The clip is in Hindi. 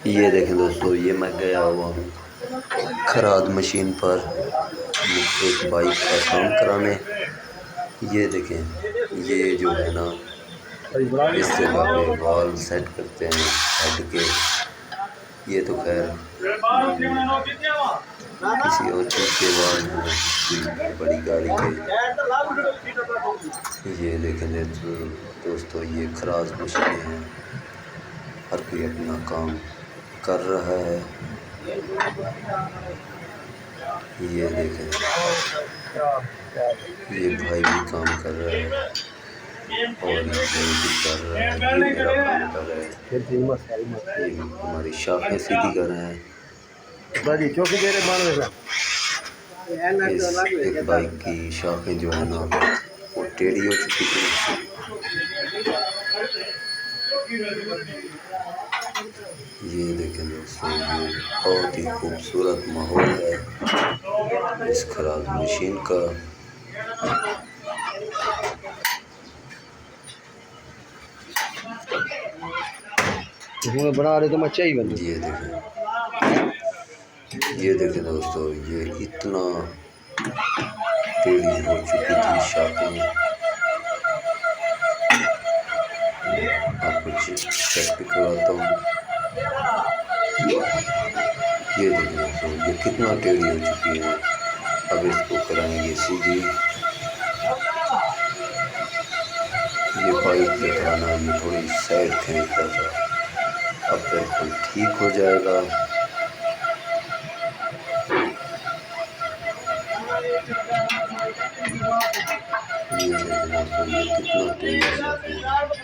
ये देखें दोस्तों, ये मैं गया हुआ हूँ खराद मशीन पर एक बाइक का काम कराने। ये देखें, ये जो है ना इस जगह पे वॉल सेट करते हैं हेड के। ये तो खैर किसी और चीज़ के बाद कोई बड़ी गाड़ी के। ये देखें दोस्तों, ये खराद मशीनें हैं, हर कोई अपना काम कर रहा है। ये देखें, ये भाई भी काम कर रहा है और ये भी कर रहा है, ये मेरा काम कर रहा है, ये हमारी शाखें सीधी कर रहे हैं। इस एक बाइक की शाखें जो है ना वो टेढ़ी हो चुकी थी। ये देखें दोस्तों, ये बहुत ही खूबसूरत माहौल है इस खराद मशीन का। बना रहे तो मैं चाहिए बन। ये देखें दोस्तों, ये इतना टेढ़ी हो चुकी थी शाखें। आपको चेक भी करवाता हूँ। ये देखें दोस्तों, ये कितना टेढ़ी हो चुकी है। अब इसको कराएंगे सीधी। ये बाइक जो था ना, ये थोड़ी साइड खींचता था, अब बिल्कुल ठीक हो जाएगा। ये देखें दोस्तों, ये कितना टेढ़ी शाखें है।